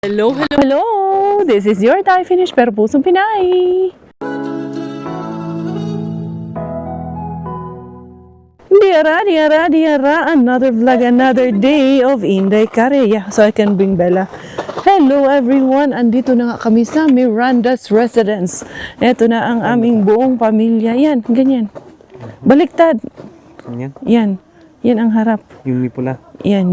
Hello, hello, hello! This is your Thai Finish pero pusong Pinay! Diara, another vlog, another day of Inday Kareya. So I can bring Bella. Hello everyone! Andito na nga kami sa Miranda's Residence. Ito na ang aming buong pamilya. Yan, ganyan. Baliktad. Yan. Yan ang harap. Yung may pula. Yan.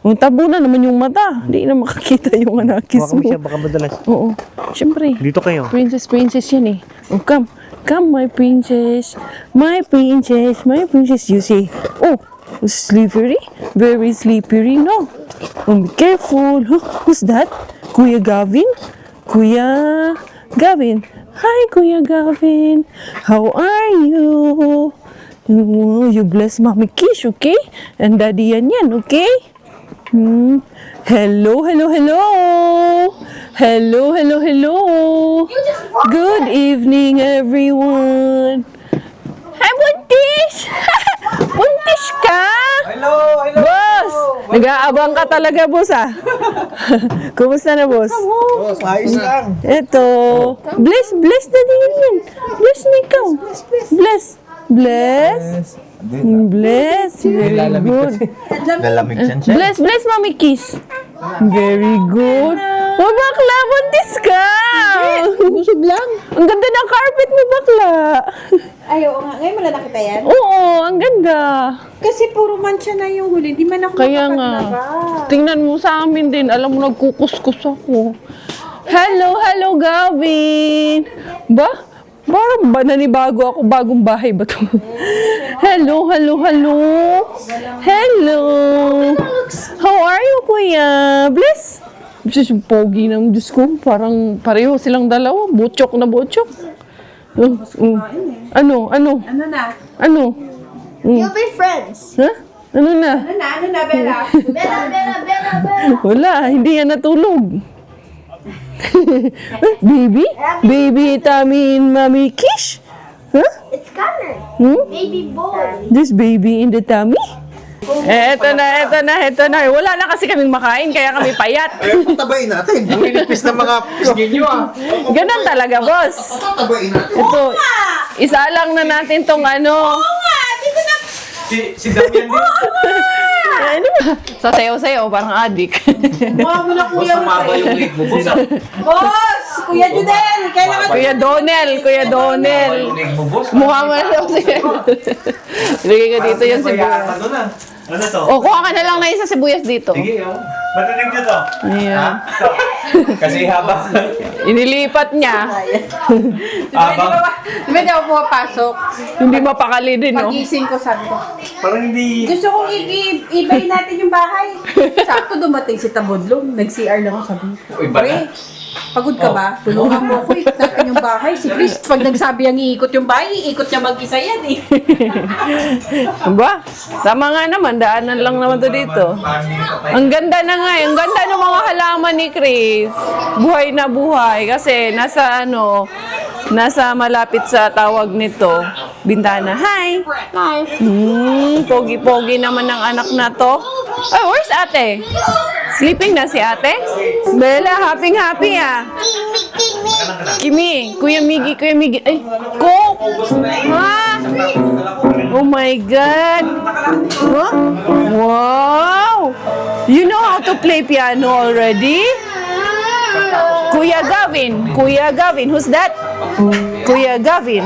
Yung tabo na naman yung mata. Hindi na makakita yung anakis mo. Siya, baka madalas. Oo. Siyempre. Dito kayo. Princess yan eh. Oh, come, my princess. My princess, you see. Oh, slippery. Very slippery, no? Oh, be careful. Who's that? Kuya Gavin? Hi, Kuya Gavin. How are you? Oh, you bless Mommy Kish, okay? And Daddy yan, okay? Hello. Good evening, everyone. Hi, Buntis! Buntis ka? Hello! Boss! Nag-aabang ka talaga, boss, ah. Kumusta na, boss? Boss, ayos lang. Eto. Bless na din yan. Bless na ikaw. Bless. Very good. Lalamig yan siya. Bless, Mommy Kiss. Very good. Oh, bakla, buntis ka. Busog lang. Ang ganda ng carpet mo, bakla. Ay, oo nga. Ngayon mo na nakita yan? Oo, ang ganda. Kasi puro mancha na yung huli. Di man ako Kaya nga. makapaglaba. Tingnan mo sa amin din. Alam mo, nagkukuskus ako. Hello, Gavin. Parang ba nanibago ako? Bagong bahay ba to? Hello. How are you, Kuya? Bless. Diyos, yung pogi ng Diyos ko. Parang pareho silang dalawa. Butchok na butchok. Ano? Ano na? You'll be friends. Ha? Ano na? Ano na, Bella? Bella. Wala, hindi yan natulog. Baby tummy in Mommy Kish? Huh? It's Connor. Baby boy. This baby in the tummy? Eto na. Wala na kasi kaming makain, kaya kami payat. Patabain natin. Ang inipis ng mga pisgin nyo Ganun talaga, boss. Patabain natin. Ito, isa lang na natin tong ano. Si Damian din. Ano ba? Sasayaw-sayaw, parang adik. Mukha mo na kuya. Maba yung leg mo. Boss! Kuya Judel! Kailangan Kuya Donel. Yung leg mo, boss. Mukha mo na daw siya. Lagay ka dito yung sibuyas. Ano na? Ano to? O, kuha ka na lang na isa sibuyas dito. Sige, oh. Matunig nyo to. Ayan. Kasi habang... Inilipat niya. Habang... Di ba di ako pumapasok? Hindi mapakali din, no? Pagising ko, sabi ko. Parang hindi... Gusto kong i-ibay natin yung bahay. Sakto dumating si Tabodlong. Nag-CR lang ako, sabi ko. Uy, ba na? Pagod ka ba? Tulungan mo ako, ikot natin yung bahay. Si Chris, pag nagsabi ang iikot yung bahay, iikot niya mag-isa yan eh. Diba? Tama nga naman, daanan lang naman to dito. Ang ganda na nga, ang ganda ng mga halaman ni Chris. Buhay na buhay. Kasi nasa malapit sa tawag nito, bintana. Hi! Pogi-pogi naman ng anak na to. Ay, where's ate? Sleeping na si ate? Bella, happy ah. Kimi, Kuya Miggy. Ay, Coke! Ha? Oh my God! Huh? Wow! You know how to play piano already? Kuya Gavin. Who's that? Kuya Gavin.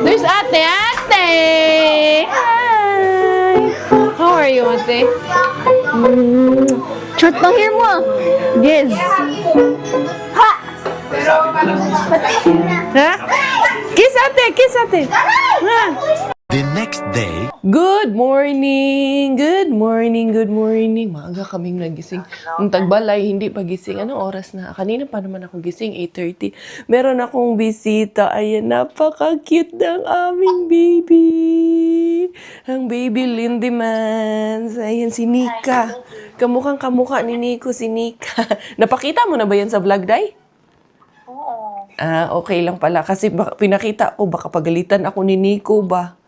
There's ate. Hi! How are you, ate? Short lang hair mo. Yes. Ha? Kiss ate. Ha? The next day, Good morning. Maaga kaming nagising. Ang tagbalay, hindi pa gising. Anong oras na? Kanina pa naman ako gising, 8:30. Meron akong bisita. Ayan, napaka-cute ng aming baby. Ang baby Lindemans. Ayan, si Nika. Kamukha ni Nico, si Nika. Napakita mo na ba yan sa vlog, Day? Oo. Okay lang pala. Kasi pinakita ko, baka pagalitan ako ni Nico ba?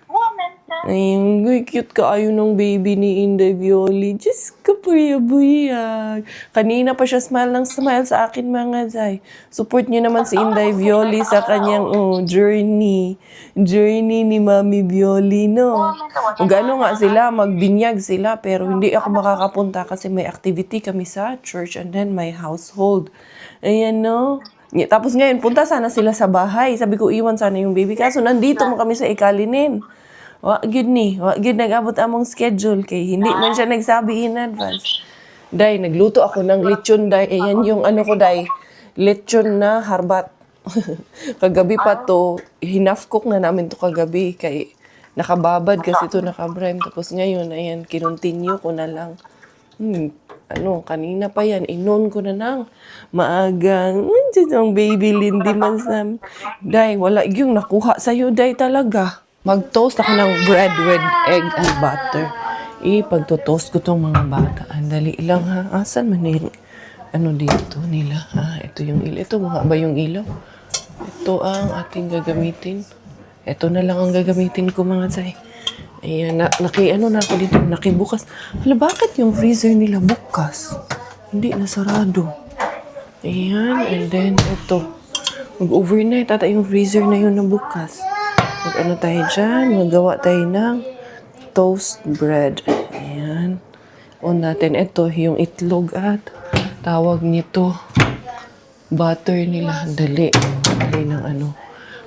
Woman. Ayun, uy, cute kaayo ng baby ni Inday Violi. Diyos ko po yan. Kanina pa siya smile sa akin, mga Zay. Support niyo naman si Inday Violi sa kanyang journey. Journey ni Mami Violi, no? Gano nga sila, magbinyag sila, pero hindi ako makakapunta kasi may activity kami sa church and then my household. Ayan, no? Tapos ngayon, punta sana sila sa bahay. Sabi ko, iwan sana yung baby. Kaso nandito mo kami sa Ikalinin. Wag nag-abot among schedule kay hindi man siya nagsabi in advance. Day, nagluto ako ng lechon, day. Ayan yung ano ko, day. Lechon na harbat. Kagabi pa to, hinafcook na namin to kagabi kay nakababad kasi to nakabrime. Tapos ngayon, ayan, kinontinue ko na lang. Kanina pa yan, inon ko na ng maagang, ang baby Lindy man sa day, wala yung nakuha sa'yo, day talaga. Mag-toast ako ng bread with egg and butter. Pagto-toast ko tong mga bata. Dali lang ha. Asan man yung dito nila? Ito yung ilaw. Ito mga ba yung ilaw? Ito ang ating gagamitin. Ito na lang ang gagamitin ko, mga Zay. Ayan, na ako dito. Nakibukas. Hala, bakit yung freezer nila bukas? Hindi nasarado. Ayan, and then ito. Mag-overnight. Tata yung freezer na yun na bukas. Mag-ano tayo dyan? Magawa tayo ng toast bread. Ayan. On natin ito, yung itlog at tawag nito butter nila. Dali ng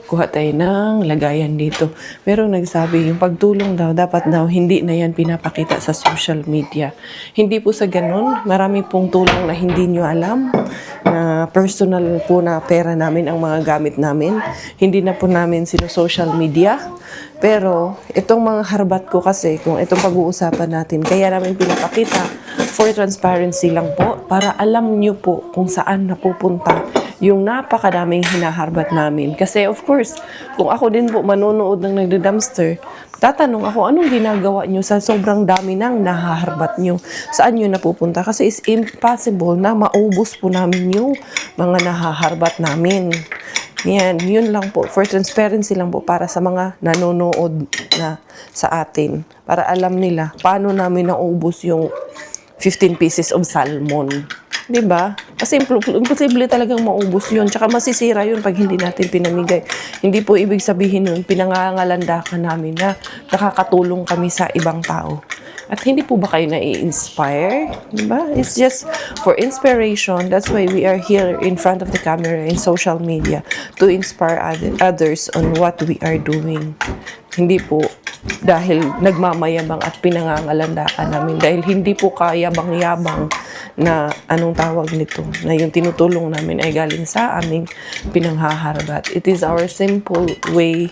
kuha tayo ng lagayan dito. Pero nagsabi, yung pagtulong daw, dapat daw hindi na yan pinapakita sa social media. Hindi po sa ganun. Marami pong tulong na hindi nyo alam na personal po na pera namin ang mga gamit namin. Hindi na po namin social media. Pero itong mga harbat ko kasi, kung itong pag-uusapan natin, kaya namin pinapakita for transparency lang po para alam nyo po kung saan napupunta yung napakadaming hinaharbat namin. Kasi of course, kung ako din po manonood ng nagda-dumpster, tatanong ako, anong ginagawa nyo sa sobrang dami ng nahaharbat nyo? Saan nyo napupunta? Kasi it's impossible na maubos po namin yung mga nahaharbat namin. Yan, yun lang po. For transparency lang po para sa mga nanonood na sa atin. Para alam nila paano namin naubos yung 15 pieces of salmon. Diba? Kasi imposible talagang maubos yun. Tsaka masisira yun pag hindi natin pinamigay. Hindi po ibig sabihin nun, pinangangalandakan namin na nakakatulong kami sa ibang tao. At hindi po ba kayo nai-inspire? Diba? It's just for inspiration. That's why we are here in front of the camera in social media to inspire others on what we are doing. Hindi po dahil nagmamayabang at pinangangalandakan namin. Dahil hindi po kayabang-yabang na anong tawag nito, na yung tinutulong namin ay galing sa aming pinanghaharbat. It is our simple way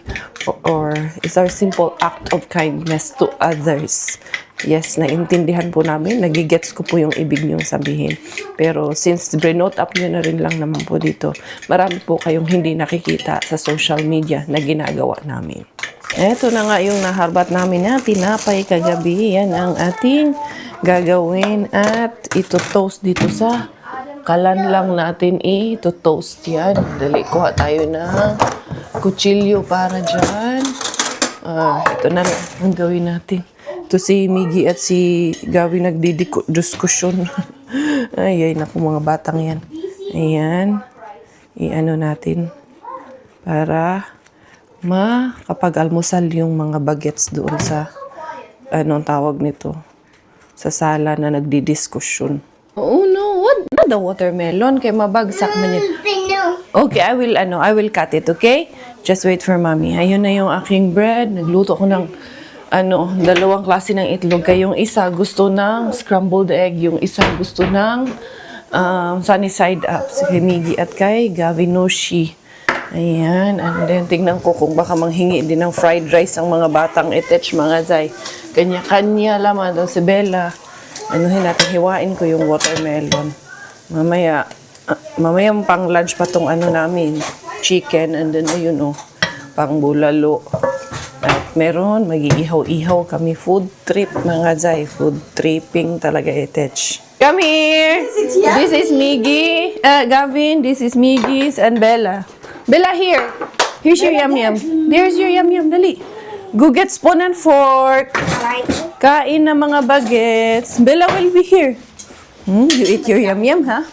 or it's our simple act of kindness to others. Yes, naintindihan po namin, nagigets ko po yung ibig niyong sabihin. Pero since note up nyo na rin lang naman po dito, marami po kayong hindi nakikita sa social media na ginagawa namin. Eto na nga yung naharbat namin na tinapay kagabi. Yan ang ating gagawin at ito-toast dito sa kalan lang natin. Ito-toast yan. Dali, kuha tayo ng kutsilyo para dyan. Ito na lang ang gawin natin. Ito si Miggy at si Gawi nagdidiskusyon. Ay, naku mga batang yan. Ayan. I-ano natin para makapag-almusal yung mga bagets doon sa anong tawag nito sa sala na nagdidiskusyon. Oh no, what? Not the watermelon kay mabagsak man yun. Okay, I will cut it, okay? Just wait for mommy. Ayun na yung aking bread. Nagluto ko ng dalawang klase ng itlog. Kaya yung isa gusto ng scrambled egg, yung isa gusto ng sunny side up. Kay Miggy at kay Gavinoshi. Ayan, and then tingnan ko kung baka manghingi din ng fried rice ang mga batang itech, mga Zay. Kanya-kanya lamang daw si Bella. Anuhin natin, hiwain ko yung watermelon. Mamaya pang lunch pa tong namin, chicken, and then ayun pang bulalo. At meron, mag-iihaw-ihaw kami, food trip, mga Zay. Food tripping talaga itech. Come here! This is Miggy, Gavin, this is Miggy's, and Bella. Bella, here. Here's your yum-yum. There's your yum-yum. Dali. Go get spoon and fork. Kain na mga bagets. Bella will be here. You eat your yum-yum, ha?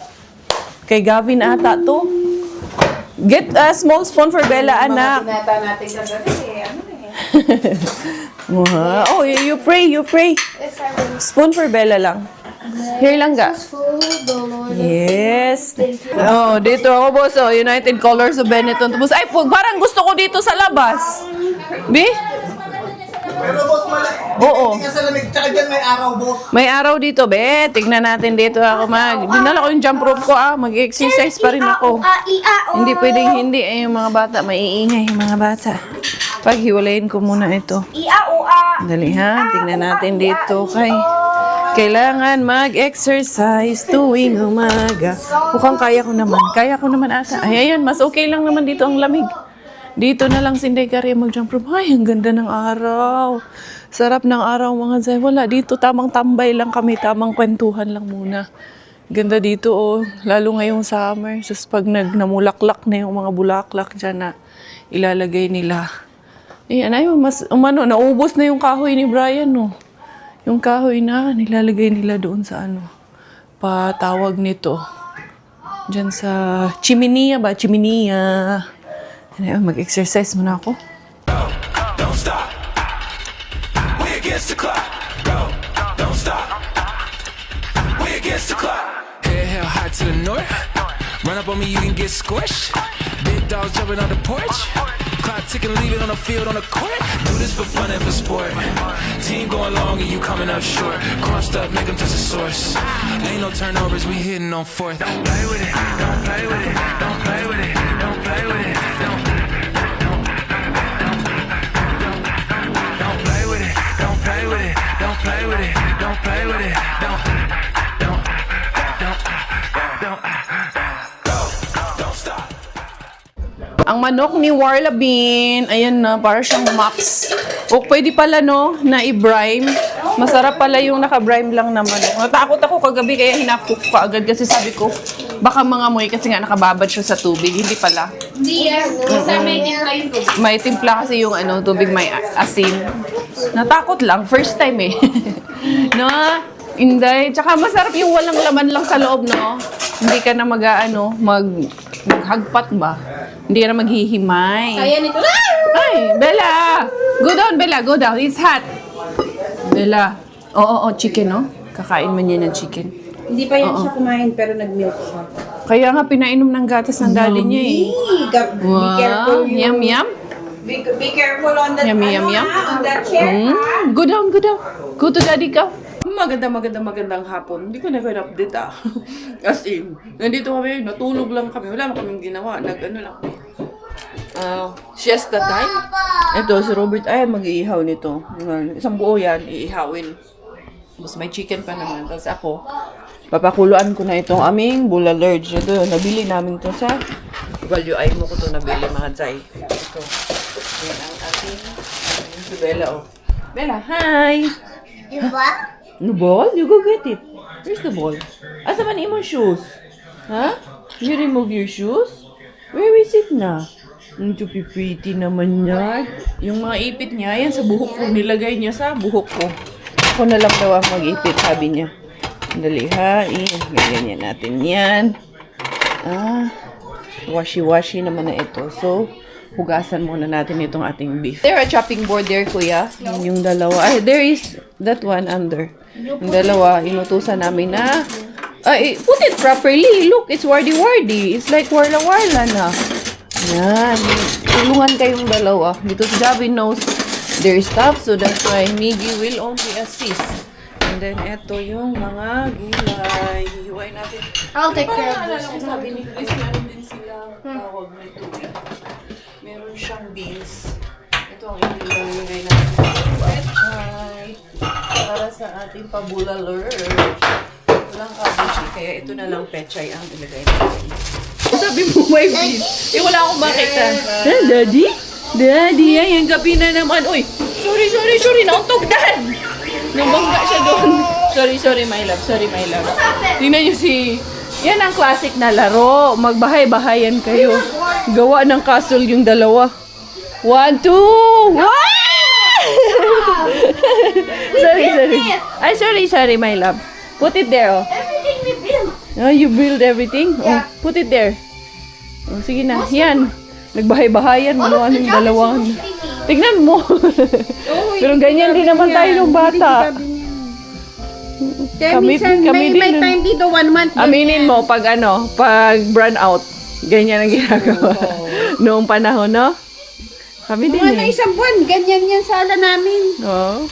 Kay Gavin ata to. Get a small spoon for Bella, anak. Pinata natin kagabi Oh, you pray, you pray. Yes, I will. Spoon for Bella lang. Here lang ga. Full of the Lord. Yes. Oh, dito ako, boss. Oh, United Colors of Benetton. Tapos, ay, parang gusto ko dito sa labas. Bi? Pero boss, Oo. hindi ka sa lamig. Tsaka dyan may araw, boss. May araw dito, be. Tignan natin dito ako dinala ko yung jump rope ko, Mag-exercise pa rin ako. Hindi pwedeng hindi. Yung mga bata, maiingay yung mga bata. Paghiwalayin ko muna ito. Dali ha, tignan natin dito kailangan mag-exercise tuwing umaga. Mukhang kaya ko naman. Kaya ko naman ata. Ay, ayan, mas okay lang naman dito ang lamig. Dito na lang si Inday Karya mag-jump rope. Ay, ang ganda ng araw. Sarap ng araw mga zay. Wala dito, tamang tambay lang kami. Tamang kwentuhan lang muna. Ganda dito, oh. Lalo ngayong summer. Sus, pag namulaklak na yung mga bulaklak dyan na ilalagay nila. Ayan, ay, naubos na yung kahoy ni Brian, no. Yung kahoy na nilalagay nila doon sa patawag nito. Diyan sa chimney ba? Chimney. Mag-exercise muna ako. Don't stop. We against the clock. Go, don't stop. We against the clock. Head hell hot to the north. Run up on me, you can get squished. Big dogs jumping on the porch. Clock ticking, leave it on the field, on the court. Do this for fun and for sport. Team going long and you coming up short. Crossed up, make them touch the source. Ain't no turnovers, we hitting on fourth. Don't play with it, don't play with it, don't play with it, don't play with it, don't play with it, don't play with it, don't play with it, don't play with it, don't stop. Ang manok ni Warla Bean, ayan na, para siyang Max. O pwede pala, no, na i-brine. Masarap pala yung naka-brine lang na manok. Natakot ako kagabi, kaya hinapok ko agad kasi sabi ko, baka mangamoy kasi nga nakababad siya sa tubig. Hindi pala. Hindi yan. Basta may timpla yung tubig. May timpla kasi yung tubig may asin. Natakot lang, first time eh. No? Inday. Tsaka masarap yung walang laman lang sa loob, no? Hindi ka na maghagpat ba? Hindi ka na maghihimay. Kaya nito. Ay, Bella! Go down, Bella. Go down. It's hot. Bella. Oo, chicken, no? Kakain man yan ng chicken. Hindi pa yan siya kumain pero nag-milk siya. Kaya nga, pinainom ng gatas ng daddy niya eh. Be careful. Yum, yum. Be careful on that, Yummy, yum, yum. on that chair. Go down, go down. Go to daddy ka. Magandang hapon. Hindi ko na kayo update As in, nandito kami, natulog lang kami. Wala na kaming ginawa. Lang. Siesta time. Ito, si Robert, ay, mag-iihaw nito. Isang buo yan, iihawin. Tapos may chicken pa naman. Tapos ako, papakuluan ko na itong aming bulalurge. Ito, nabili namin to sa Value Ay mo ko to nabili, mga Zay. Ito. Yan ang ating, si Bella, oh. Bella, hi! No ball? You go get it. Where's the ball? Asa man imong shoes? Ha? You remove your shoes? Where is it na? Ang pretty naman yan. Yung mga ipit niya, yan sa buhok ko. Nilagay niya sa buhok ko. Ako na lang daw ang mag-ipit, sabi niya. Dali ha. Ganyan natin yan. Washi-washi naman na ito. So, hugasan muna natin itong ating beef. There a chopping board there, kuya? Yung dalawa. Ay, there is that one under. Yung dalawa, inutusan namin na put it properly. Look, it's wardy-wardy. It's like warla-warla na. Yan. Tulungan kayong dalawa. Dito si Gavin knows their stuff. So that's why Miggy will only assist. And then, eto yung mga gulay. Hihiway natin. I'll take care of this. Sabi ni Chris, meron din silang tawag na ito. Meron siyang beans. Ito ang ilalagay natin. Pechay. Para sa ating pabulalur. Walang kabushi. Kaya ito na lang pechay ang ilagay natin. Sabi mo may beans. Wala akong makita. Daddy? Daddy, ay, ang gabi na naman. Uy, sorry. Nauntog, Dad. Nabangga siya doon. Sorry, my love. Tingnan niyo yan ang classic na laro. Magbahay-bahayan kayo. Gawa ng castle yung dalawa. 1, 2, 1! sorry. Ay, sorry, my love. Put it there, oh. Everything we built. Oh, you build everything? Oh, put it there. Oh, sige na. Yan. Nagbahay-bahayan. Maluan yung dalawan. Tignan mo. Pero ganyan din naman tayo nung bata. Kaya Kami- minsan, kami may din. time dito, 1 month. Aminin mo pag pag burn out. Ganyan ang ginagawa. Noong panahon, no? Kami din Mga na eh. isang buwan, ganyan yan sala namin. Oh.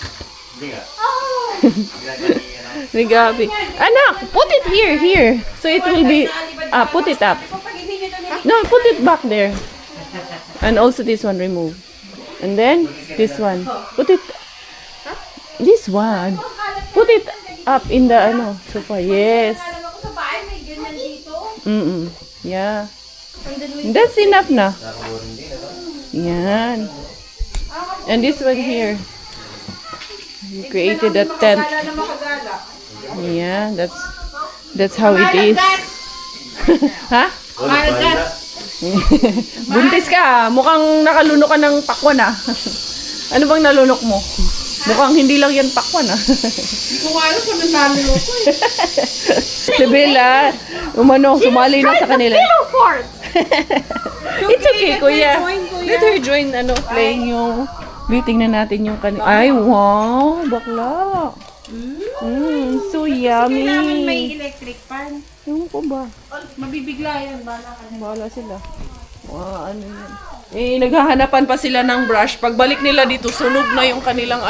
Ni Gabi. Anak, put it here. So it will be, put it up. No, put it back there. And also this one remove. And then, this one. Put it, this one. Put it up in the, sofa. Yes. Yeah. That's enough na. Yan. And this one here. You created a tent. Yeah, that's how it is. Ha? Buntis ka. Mukhang nakalunok ka ng pakwan ah. Ano bang nalunok mo? Mukhang hindi lang yan pakwan ah. Hindi ko alam kung nalunok ko eh. Si Bella, sumali na sa kanila. It's okay, kuya. Let her join, playing yung... Tingnan natin yung kanila. Ay, wow! Bakla! So yummy! Namin may electric fan. Yung ko ba? Mabibigla yan, Bahala sila. Wow, ano yan? Naghahanapan pa sila ng brush. Pagbalik nila dito, sunog na yung kanilang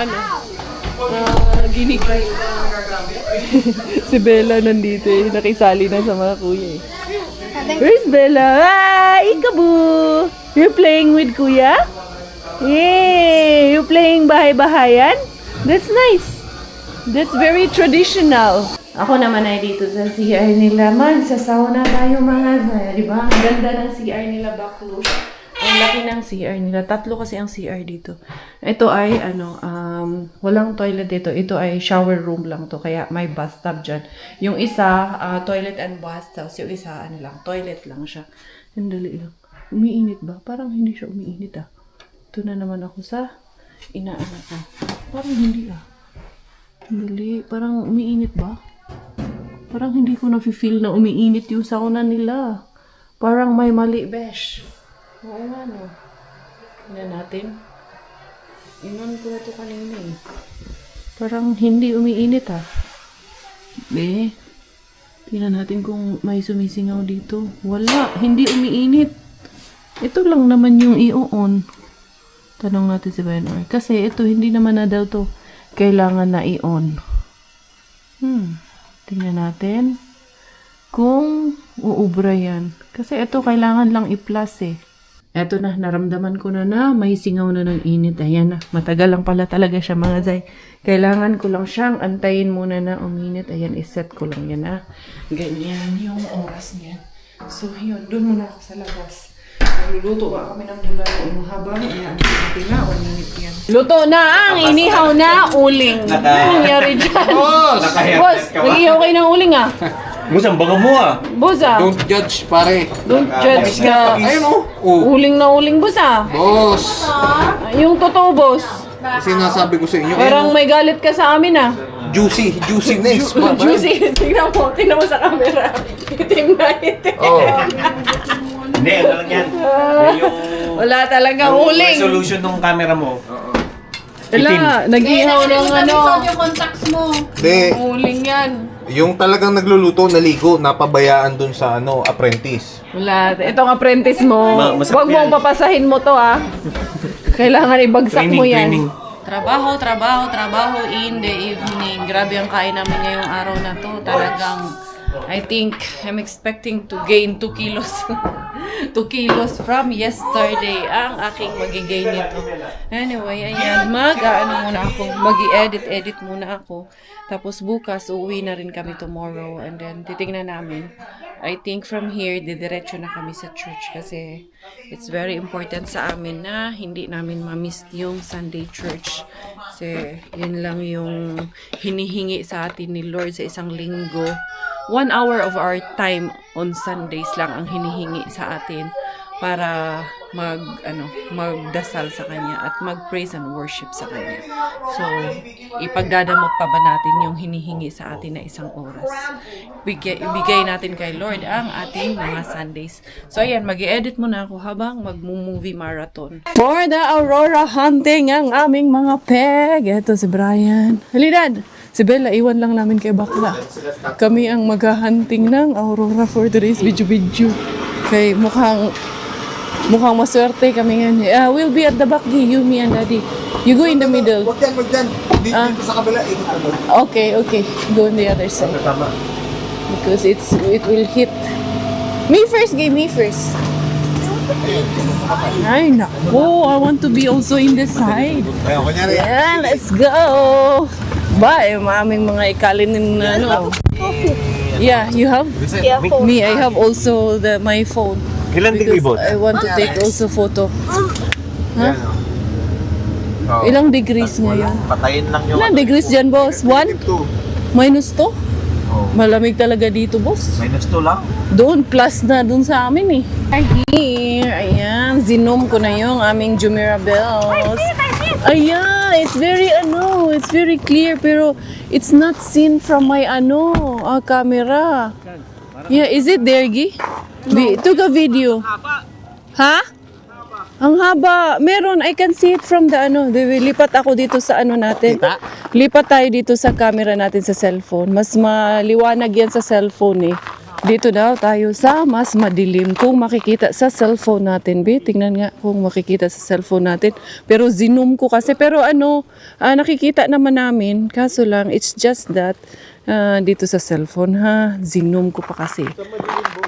ginigay. Si Bella nandito eh. Nakisali na sa mga kuya eh. Where's Bella? Hi, Ikabu! You're playing with kuya? Yay! You playing bahay-bahayan? That's nice. That's very traditional. Ako naman ay dito sa CR nila. Magsasauna tayo mga zaya. Diba? Ang ganda ng CR nila, Baklush. Ang laki ng CR nila. 3 kasi ang CR dito. Ito ay, walang toilet dito. Ito ay shower room lang to. Kaya may bathtub dyan. Yung isa, toilet and bathtub. Yung isa, toilet lang siya. Ang dali lang. Umiinit ba? Parang hindi siya umiinit ah. Ito na naman ako sa inaano ko. Parang hindi ah. Dali. Parang umiinit ba? Parang hindi ko na-feel na umiinit yung sauna nila. Parang may mali, besh. Oo nga, no. Tingnan natin. Inon ko na ito kanina eh. Parang hindi umiinit ah. Tingnan natin kung may sumisingaw dito. Wala. Hindi umiinit. Ito lang naman yung i-on. Tanong natin si Benor. Kasi ito, hindi naman na daw to kailangan na i-on. Tingnan natin kung uubra yan. Kasi ito, kailangan lang i-plus eh. Eto na, naramdaman ko na may singaw na ng init. Ayan na, matagal lang pala talaga siya mga zay. Kailangan ko lang siyang antayin muna na uminit. Ayan, iset ko lang yan ah. Ganyan yung oras niya. So, yun, doon muna ako sa labas. Nagluluto ba kami ng bulalo habang ayan, natin na, uminit yan. Luto na ang inihaw na uling. Ano nangyari dyan? Boss, nag-ihaw kayo ng uling ah. Musang baga mo ah. Boss ah. Don't judge, pare. Don't judge ka. Ayun oh. Oh. Uling na uling, boss ah. Boss. Yung totoo, boss. Kasi nasabi ko sa inyo. Parang may galit ka sa amin ah. Juiciness. Juicy. Tingnan mo sa camera. Itim na itim. Oh. Hindi, ano lang yan. Yung Wala talaga uling. resolution ng camera mo. Wala, nag-ihaw ng yung contacts mo. De, uling yan. yung talagang nagluluto, naligo, napabayaan dun sa apprentice. Wala. Itong apprentice mo, Masarap huwag mong yan. papasahin mo to ah. Kailangan ibagsak mo yan. Training. Trabaho in the evening. Grabe ang kain namin ngayong araw na to. Talagang, I think, I'm expecting to gain 2 kilos. 2 kilos from yesterday. Ang aking magigain nito. Anyway, ayan. Mag-i-edit muna ako. Tapos bukas, uuwi na rin kami tomorrow. And then, titignan namin. I think from here, didiretso na kami sa church kasi it's very important sa amin na hindi namin ma-miss yung Sunday church. Kasi yun lang yung hinihingi sa atin ni Lord sa isang linggo. 1 hour of our time on Sundays lang ang hinihingi sa atin para magdasal sa Kanya at mag-praise and worship sa Kanya. So, ipagdadamot pa ba natin yung hinihingi sa atin na isang oras? Ibigay natin kay Lord ang ating mga Sundays. So, ayan, mag-i-edit muna ako habang mag-movie marathon. For the Aurora hunting ang aming mga peg. Ito si Brian. Halidad! Si Bella, iwan lang namin kay Bakla. Kami ang maghahunting ng Aurora for today's video. Kay mukhang maswerte kami ngayon. We'll be at the back, you, me, and Daddy. You go in the middle. Wag yan. Dito sa kabila, ikot mo. Okay. Go on the other side. Because it will hit. Me first. Ay, nako. I want to be also in the side. Ayun, kunyari. Yeah, let's go. Bye, aming mga ikalinin na ano. Yeah, you have? Yeah, phone. Me, I have also my phone. Ilan degree, boss? I want to take also photo. Yan, oh. Ilang degrees ngayon? Patayin lang yung... Ilang degrees dyan, boss? 1? Minus 2? Malamig talaga dito, boss. -2 lang. Doon, plus na doon sa amin eh. Here, ayan, zinom ko na yung aming Jumeirah bells. Ayan, it's very clear pero it's not seen from my camera. Yeah, is it there, Gi? Took a video. Ha? Ang haba. Meron, I can see it from the lipat ako dito sa natin. Lipat tayo dito sa camera natin sa cellphone. Mas maliwanag yan sa cellphone eh. Dito daw tayo sa mas madilim kung makikita sa cellphone natin. Tingnan nga kung makikita sa cellphone natin. Pero zinom ko kasi. Pero nakikita naman namin. Kaso lang, it's just that dito sa cellphone ha. Zinom ko pa kasi.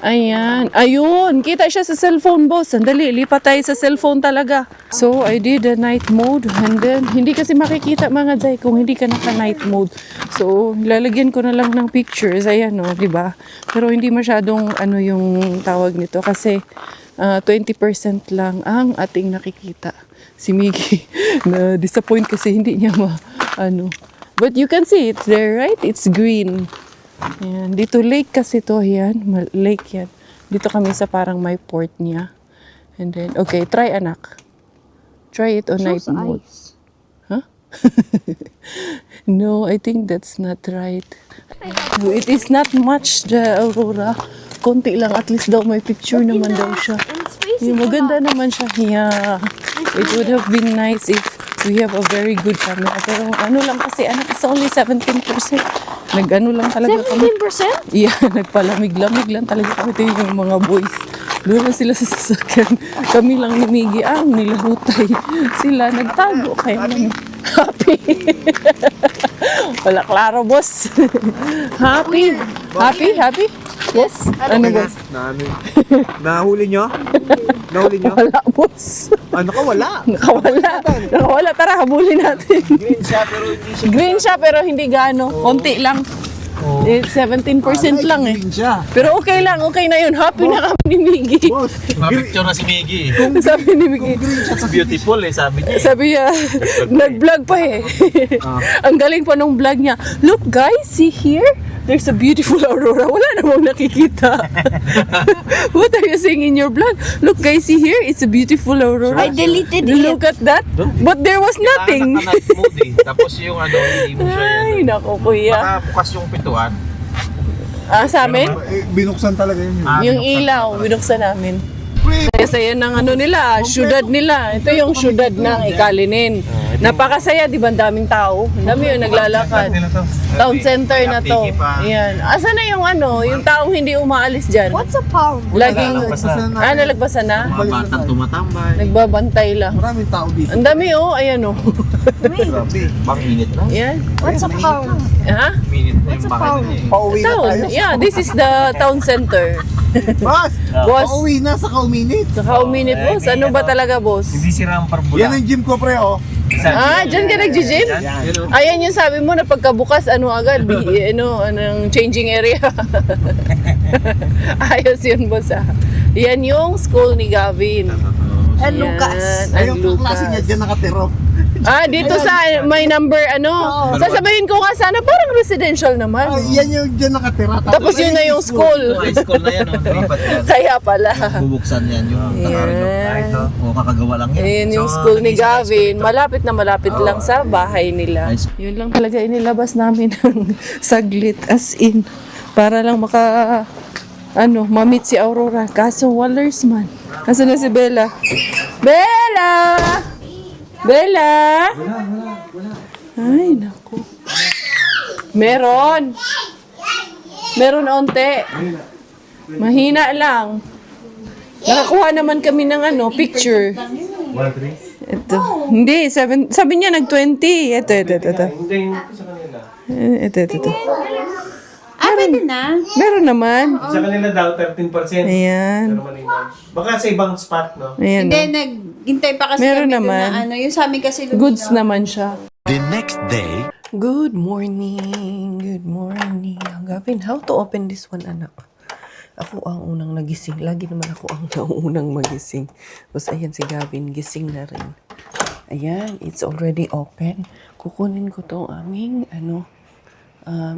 Ayan. Ayun. Kita siya sa cellphone, boss. Sandali. Lipat tayo sa cellphone talaga. So, I did a night mode. And then, hindi kasi makikita mga day kung hindi ka naka-night mode. So, lalagyan ko na lang ng pictures. Ayan, diba? Pero hindi masyadong yung tawag nito. Kasi, 20% lang ang ating nakikita. Si Miggy, na-disappoint kasi hindi niya But you can see it's there, right? It's green. Ayan. Dito lake kasi to, yan. Lake yan. Dito kami sa parang may port niya. And then, okay, try anak. Try it on night mode. Huh? No, I think that's not right. It is not much, the Aurora. Konti lang, at least daw may picture naman daw siya. Yung maganda naman siya. Yeah. It would have been nice if we have a very good camera. Pero lang kasi, anak, it's only 17%. Lang talaga kami. 17%? Yeah, nagpalamig-lamig lang talaga kami. Ito yung mga boys. Doon na sila sa sasakyan. Kami lang ni Miggy ang nilahutay. Sila nagtago. Kaya lang happy. Wala klaro, boss. Happy? Happy? Yes? Ano, boss? Nahuli nyo? Wala, boss. Nakawala. Nakawala. Tara, habulin natin. Green siya pero hindi gaano. Konti lang. 17% lang eh. Pero okay lang, okay na yun. Happy na kami ni Miggy. Mapicture na si Miggy. Sabi ni Miggy. It's beautiful sabi niya. Sabi niya, nag-vlog pa eh. Ang galing pa nung vlog niya. Look guys, see here? There's a beautiful aurora. Wala namang nakikita. What are you saying in your vlog? Look guys, see here? It's a beautiful aurora. I deleted it. Look at that. But there was nothing. Naka-night mode eh. Tapos yung hindi mo siya Ay, naku kuya. Baka bukas yung pintuan. Sa amin? Binuksan talaga yun. Yung ilaw, binuksan namin. Saya ng nila, syudad nila. Ito yung syudad ng Ikalinin. Napakasaya, di ba? Ang daming tao. Ang dami yung naglalakad. Town center na to. Ayan. Asa na yung yung taong hindi umaalis dyan? What's a pound? Laging, nalagpasan na? Mga batang tumatambay. Nagbabantay lang. Maraming tao dito. Ang dami ayan Grabe. Bang init na. Ayan. What's a pound? Ha? Minute na yung baka na eh. Pauwi na Town. tayo. Yeah, this is the town center. Boss! Boss, Pauwi na sa kauminit. sa how minute boss? Ano ba talaga boss? Hindi sira ang parbula. Yan ang gym ko, pre, oh. Dyan ka nag-gym? Ayan yung sabi mo na pagkabukas, agad, anong changing area. Ayos yun, boss, Yan yung school ni Gavin. Yan, ang Ayun, kaklase niya Lucas. dyan nakatira. Dito sa may number sasabihin ko nga sana parang residential naman. Yan yung dyan nakatira. Tapos yun na yung school. High school na yan, lipat yan. Kaya pala. Bubuksan yan yung Yan. o kakagawa lang yan. Ayan yung school ni Gavin. Malapit na malapit lang sa bahay nila. Yun lang talaga inilabas namin ng saglit as in. Para lang ma-meet si Aurora. Kaso walers man. Nasaan na si Bella? Bella! Bella! Ay, naku. Meron. Meron onte. Mahina lang. Nakakuha naman kami ng picture. Ito. Hindi, sabi niya nag-20. Ito. Hindi, sa kanila. Ito. Pwede na. Meron naman. Sa kanila daw, 13%. Ayan. Pero malinaw. Baka sa ibang spot, no? Ayan. Hindi, oh. naghintay pa kasi Meron kami naman. doon na yung sa amin kasi lumino. Goods naman siya. The next day, Good morning. Good morning. Gavin, how to open this one, anak? Ako ang unang nagising. Lagi naman ako ang naunang magising. Basta ayan si Gavin, gising na rin. Ayan, it's already open. Kukunin ko tong aming,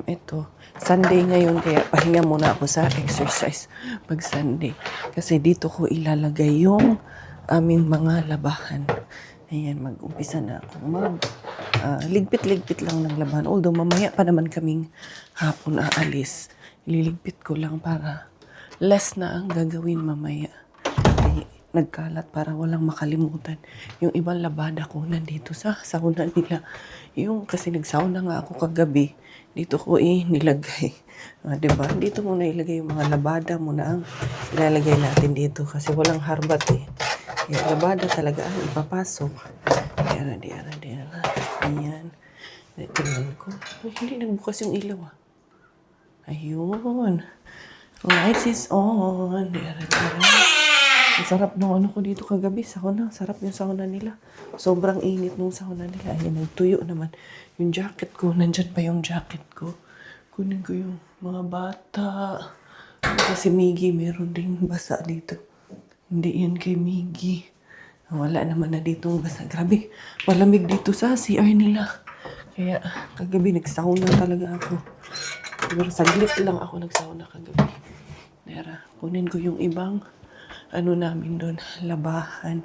ito. Sunday ngayon, kaya pahinga muna ako sa exercise pag Sunday. Kasi dito ko ilalagay yung aming mga labahan. Ayan, mag-umpisa na ako ligpit-ligpit lang ng labahan. Although mamaya pa naman kaming hapon aalis. Ililigpit ko lang para less na ang gagawin mamaya. Ay, nagkalat para walang makalimutan. Yung ibang labada ko nandito sa sauna nila. Kasi nagsauna nga ako kagabi. Dito ko nilagay. Diba? Dito muna ilagay yung mga labada muna ang ilalagay natin dito. Kasi walang harbat Yung labada talaga ang ipapasok. Diyan. Ayan. Tingnan ko. Hindi nagbukas yung ilaw. Ayun. Lights is on. Ang sarap ng ko dito kagabi. Sauna. Sarap yung sauna nila. Sobrang init nung sauna nila. Ayan, nagtuyo naman. Yung jacket ko. Nandyan pa yung jacket ko. Kunin ko yung mga bata. Kasi Miggy, meron ding basa dito. Hindi yan kay Miggy. Wala naman na ditong basa. Grabe, malamig dito sa CR nila. Kaya kagabi nagsauna talaga ako. Pero saglit lang ako nagsauna kagabi. Nera, kunin ko yung ibang namin doon, labahan.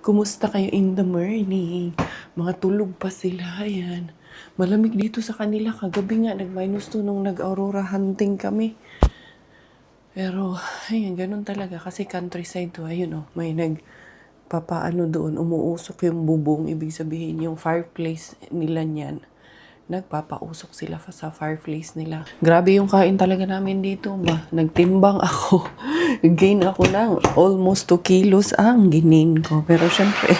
Kumusta kayo in the morning? Mga tulog pa sila, yan. Malamig dito sa kanila. Kagabi nga, nag-2 nung nag-aurora hunting kami. Pero, ayun, ganun talaga. Kasi countryside to, ayun may nagpapaano doon. Umuusok yung bubong. Ibig sabihin, yung fireplace nila niyan. Nagpapausok sila sa fireplace nila. Grabe yung kain talaga namin dito ba. Nagtimbang ako. Gain ako ng almost 2 kilos ang ginin ko. Pero syempre,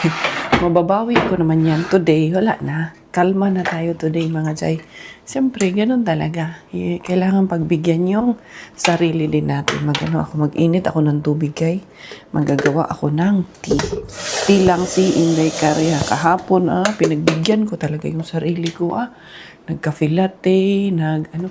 mababawi ko naman yan today. Wala na. Kalma na tayo today mga Jai. Siyempre, ganun talaga. Kailangan pagbigyan yung sarili din natin. Mag-init ako ng tubig kay. Magagawa ako ng tea. Tea lang si Inday Karya. Kahapon pinagbigyan ko talaga yung sarili ko Nag-cafe latte,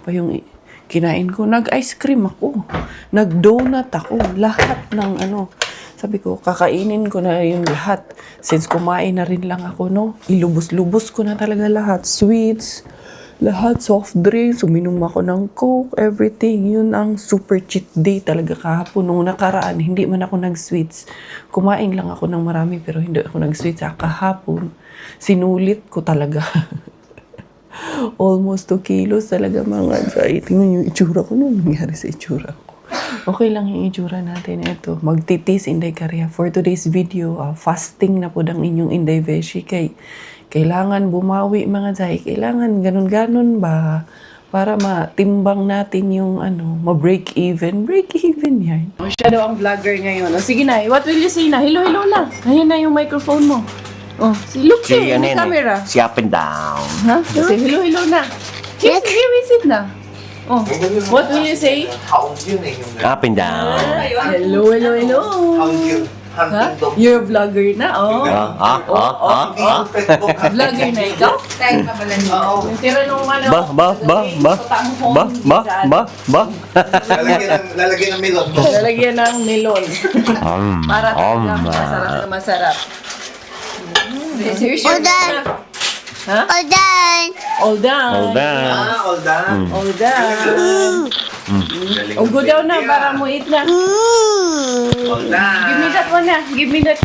pa yung kinain ko. Nag-ice cream ako. Nag-donut ako. Lahat ng sabi ko, kakainin ko na yung lahat. Since kumain na rin lang ako, ilubos-lubos ko na talaga lahat. Sweets, lahat, soft drinks, uminom ako ng Coke, everything. Yun ang super cheat day talaga kahapon. Nung nakaraan, hindi man ako nag-sweets. Kumain lang ako ng marami, pero hindi ako nag-sweets. Kahapon, sinulit ko talaga. Almost 2 kilos talaga mga Jai. Tingnan yung itsura ko noon. Nangyari sa itsura ko. Okay lang yung itsura natin. Ito, magtitis Inday Karya. For today's video, fasting na po ang inyong Inday Beshi. Kailangan bumawi mga Jai. Kailangan ganun-ganun ba? Para matimbang natin yung ma-break even. Break even yan. Siya daw ang vlogger ngayon. Sige na, what will you say na? Hello na. Ayan na yung microphone mo. Look to yung camera. Si up and down. Ha? Say hello na. Here we sit na. What will you say? Up and down. Hello. Hound yun. Hunting dog. You're a vlogger na, oh. Facebook. Vlogger na ikaw? Kahit mabalan mo. Oo. Yung tira nung ano, Lalagyan ng milot. lalagyan ng melon. Para talagang masarap na masarap. Here's your Ha? All done. All done. All done. Oh, go down na para mo eat na. All done. Give me that one na. Give me that.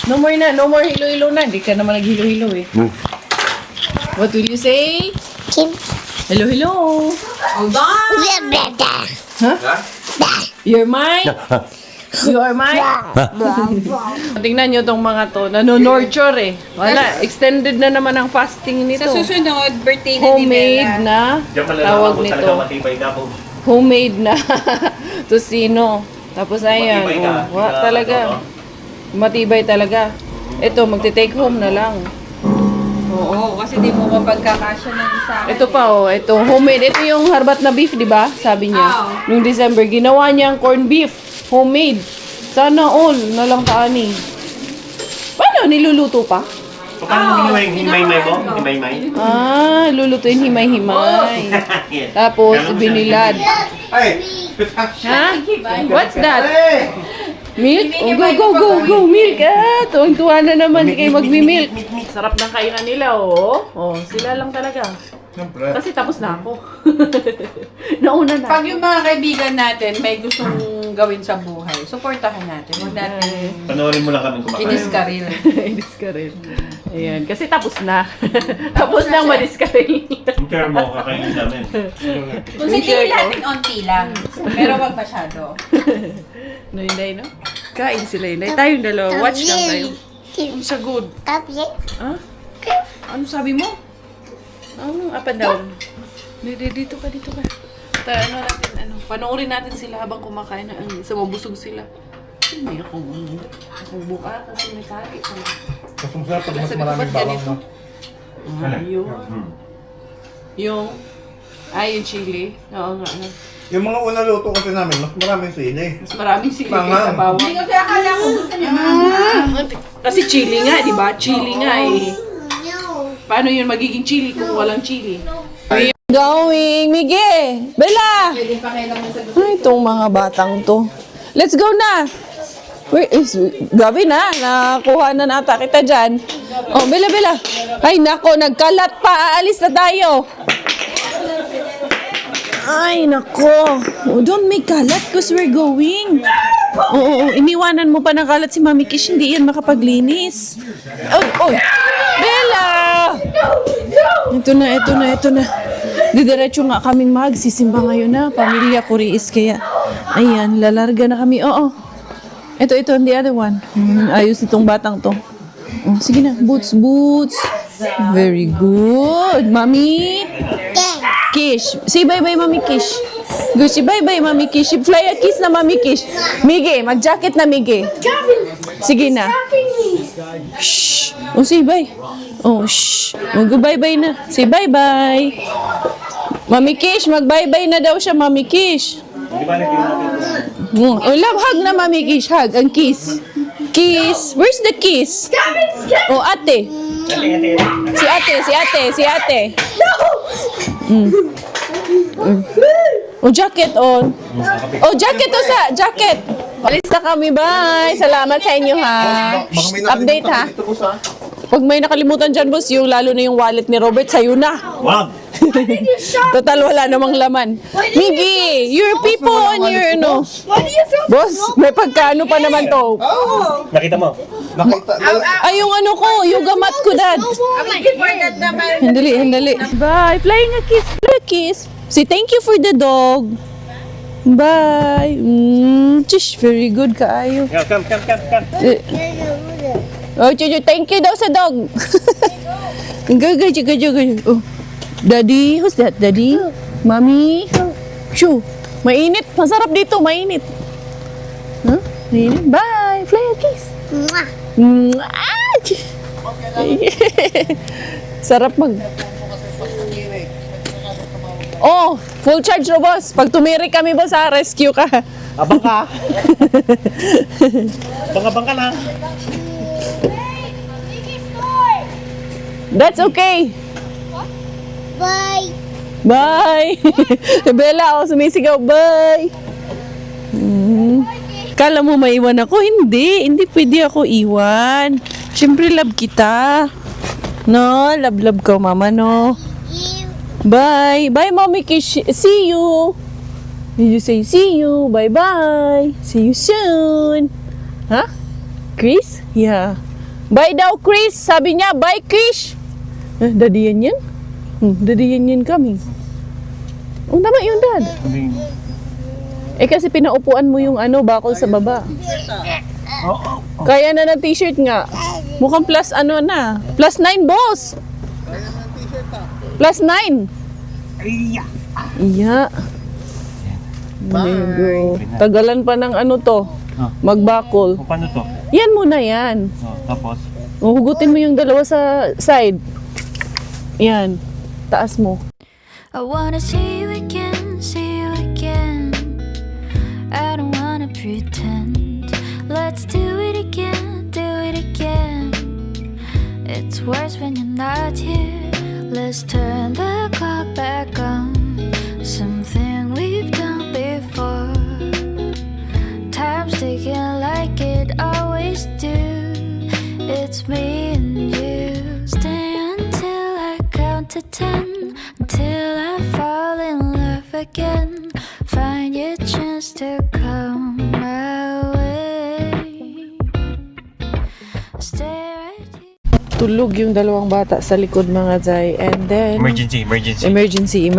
No more na. No more hilo-hilo na. Hindi ka naman naghilo-hilo eh. What will you say? Hello, hello. Hold on. You're mine? You are mine? Tingnan nyo tong mga to. Nano-nurture eh. Wala. Extended na naman ang fasting nito. Sa susunod, birthday na ni Homemade Bella. na. Diyan malalaman Tawag kung nito. talaga matibay ka po. Homemade na. Tosino. Tapos ayan. Matibay ka. Oh, talaga. Matibay talaga. Ito, magte-take home na lang. Oo, kasi di mo mapagkakasya ng isa. Ito pa oh, ito homemade. Ito yung harbat na beef, di ba? Sabi niya. Oo. Nung December, ginawa niya ang corn beef. Homemade. Sana all na lang kaani. Paano? Niluluto pa? So, paano himay-may mo? Himay-may? Ah, lulutuin himay-himay. Yes. Tapos, Ganun siya. binilad. Ay! Ha? What's that? Hey! Milk? Oh, go, milk. Ah, tuwang-tuwa na naman kayo magmi-milk. Sarap ng kainan nila, oh. Oh, sila lang talaga. Siyempre. Kasi tapos na ako. Nauna na. Pag yung mga kaibigan natin may gustong gawin sa buhay, supportahan natin. Huwag natin Panoorin mo lang kami kumakain. iniskaril. Inis ka rin. Ayan, kasi tapos na. Tapos na ang madiskaril. Yung care mo, kakainin namin. Kung silihin natin, onti lang. Pero wag masyado. No, Inday, no? Kain sila, Inday. Tayong dalawa. Watch lang tayo. Ang sagod. Ha? Ano sabi mo? Ano? Up and down. Dito ka. Ano natin, panoorin natin sila habang kumakain na sa mabusog sila. Hindi ako buka kasi may kari. Mas masarap pag mas Sa maraming likod bawang, ganito. no? Yung yung chili. Oo nga. Yung mga una luto kasi namin, mas maraming sili. Mas maraming sili Tama. kaysa bawang. Hindi kasi akala ko gusto niya Kasi chili nga, di ba? Chili nga eh. Paano yun magiging chili kung walang chili? We're going, Mige! Bella! Ay, itong mga batang to. Let's go na! Gabi na, nakuha na nata kita dyan. Oh, Bella! Ay, nako, nagkalat pa. Aalis na tayo. Ay, nako. Oh, don't make kalat because we're going. Oo, iniwanan mo pa ng kalat si Mami Kish. Hindi yan makapaglinis. Oh, Bella! Ito na. Didiretso nga kaming magsisimba ngayon na. Pamilya Kuriis kaya. Ayan, lalarga na kami. Oo. Ito, the other one. Ayos itong batang to. Oh, sige na, boots. Very good. Mami Kish. Say bye-bye, Mami Kish. Good, say bye-bye, Mami Kish. Fly a kiss na, Mami Kish. Mige, mag-jacket na, Mige. Sige na. Shh. Oh, say bye. Oh, shh. Oh, bye-bye na. Say bye-bye. Mami Kish, mag-bye-bye na daw siya, Mami Kish. Di ba natin Oh, love hug na, Mami Kish. Hug, ang kiss. Kiss. Where's the kiss? Oh, ate. Si ate. Oh, jacket on. Oh, jacket o sa jacket. Alis na kami, bye. Salamat sa inyo, ha. Baka may Update, ha. nakalimutan dito, boss, ha? Pag may nakalimutan dyan, boss, yung lalo na yung wallet ni Robert, sa'yo na. Wag! Total, wala namang laman. Miggy, your people on your, Boss, may pagkano pa naman to. Nakita mo? Nakita. Ay, yung ano ko, yung gamat ko, Dad. Handali. Bye. Flying a kiss. Say thank you for the dog. Bye. Chish, very good kaayo. Yeah, come. Oh, Chuchu, thank you daw sa dog. Go. Oh. Daddy, who's that? Daddy? Mommy? Shoo. Mainit. Masarap dito, mainit. Huh? Mainit. Bye. Fly a kiss. Mwah! Sarap mag... Oh, full charge ro, boss. Pag tumiri kami, boss, rescue ka. Abang ka. Abang ka lang. That's okay. Bye. Bye! Bella, sumisigaw, bye! Kala mo maiwan ako? Hindi. Hindi pwede ako iwan. Siyempre, love kita. No, love ko, mama, no? Bye! Bye, mommy kiss. See you! Did you say see you? Bye-bye! See you soon! Ha? Chris? Yeah. Bye daw, Chris! Sabi niya, bye, Chris! Daddy yan yan? Daddy yan kami. Oh, tama yun, Dad. Eh kasi pinaupuan mo yung bakol sa baba. Kaya na ng t-shirt nga. Mukhang plus na. Plus 9, boss. Plus 9. Iya. Bye. Tagalan pa ng to. Magbakol. Paano to? Yan muna yan. Tapos? Hugutin mo yung dalawa sa side. Yan. Taas mo. I wanna see you again, see you again. I don't wanna pretend. Let's do it again, do it again. It's worse when you're not here. Let's turn the clock back on. Something we've done before. Time's ticking like it always do. It's me and you. Stay until I count to 10. Until I fall in love again. Find your chance to come my way. Stay right here. Tulog yung dalawang bata sa likod, mga Zay. And then, emergency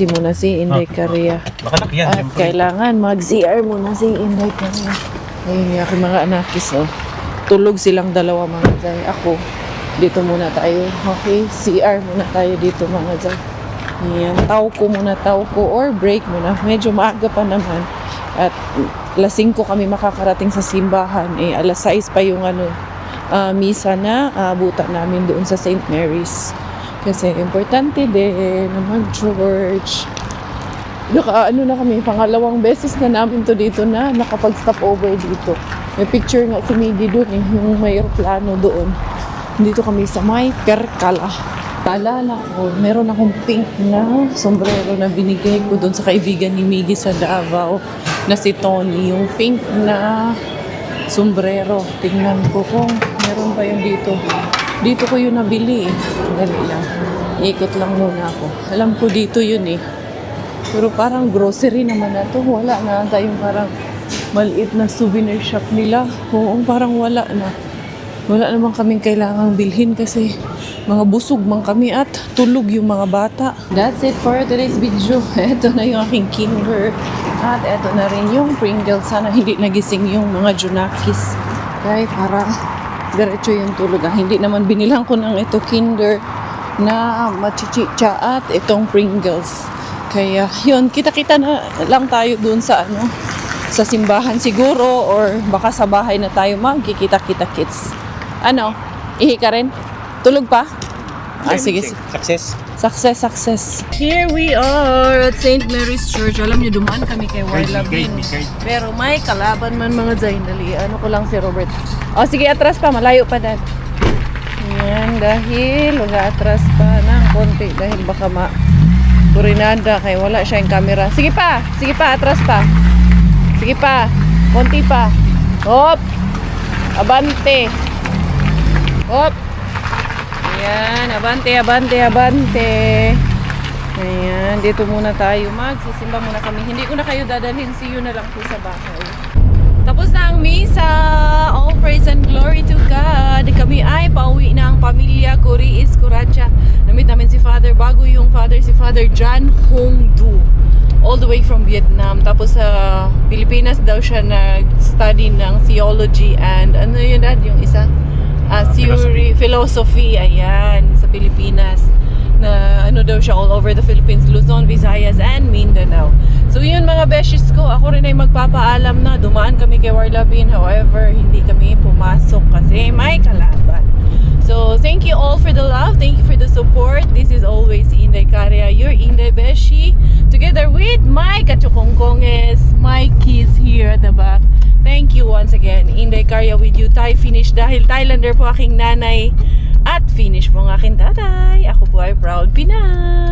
muna si Inday Korea. Nakalaki yan. At kailangan mag-CR muna si Inday Korea. Ayun yung aking mga anakis, Tulog silang dalawa, mga Zay. Ako, dito muna tayo. Okay, CR muna tayo dito, mga Zay. Ayan, tao ko or break muna. Medyo maaga pa naman. At alas 5 kami makakarating sa simbahan. Alas 6 pa yung misa na abutan namin doon sa St. Mary's. Kasi importante din na mag-church. Na kami, pangalawang beses na namin to dito na nakapag-stop over dito. May picture nga si Miggy doon yung may plano doon. Dito kami sa may Percala. Paalala ko, meron akong pink na sombrero na binigay ko doon sa kaibigan ni Miggy sa Davao na si Tony. Yung pink na sombrero. Tingnan ko kung meron pa yun dito. Dito ko yun nabili. Dali lang. Ikot lang muna ako. Alam ko dito yun Pero parang grocery naman na to. Wala na tayong parang maliit na souvenir shop nila. Oo, parang wala na. Wala naman kaming kailangang bilhin kasi mga busog man kami at tulog yung mga bata. That's it for today's video. Ito na yung aking Kinder. At ito na rin yung Pringles. Sana hindi nagising yung mga Junakis. Okay, para diretso yung tulog. Hindi naman binilang ko ng ito Kinder na machichicha at itong Pringles. Kaya yun, kita-kita na lang tayo dun sa sa simbahan siguro or baka sa bahay na tayo magkikita-kita kids. Ihi ka rin? Tulog pa? Sige. Success. Here we are at St. Mary's Church. Alam niyo, dumaan kami kay Warla Bin. Pero may kalaban man, mga Zayn. Dali, ko lang si Robert. Sige, atras pa. Malayo pa, Dad. Yan, dahil mag-atras pa ng konti. Dahil baka kurinada kay wala siya yung camera. Sige pa, atras pa. Sige pa, konti pa. Hop! Abante! Hop! Ayan, abante. Ayan, dito muna tayo. Magsisimba muna kami. Hindi ko na kayo dadalhin. See you na lang po sa bahay. Tapos na ang misa. All praise and glory to God. Kami ay pauwi na ang pamilya Coriis Coracha. Namit namin si Father, bago yung si Father John Hong Du. All the way from Vietnam. Tapos sa Pilipinas daw siya nag-study ng theology and yun, Dad, yung isa? Theory, philosophy, ayan, sa Pilipinas. Na daw siya all over the Philippines, Luzon, Visayas, and Mindanao. So yun, mga beshes ko, ako rin ay magpapaalam na. Dumaan kami kay Warla Bin, however, hindi kami pumasok kasi may kalaban. So, thank you all for the love. Thank you for the support. This is always Inday Karya, your Inday Beshi. Together with my kachukongkonges, my kids here at the back. Thank you once again. Inday Karya with you. Thai finish dahil Thailander po aking nanay. At finish po ang aking tatay. Ako po ay proud Pinay.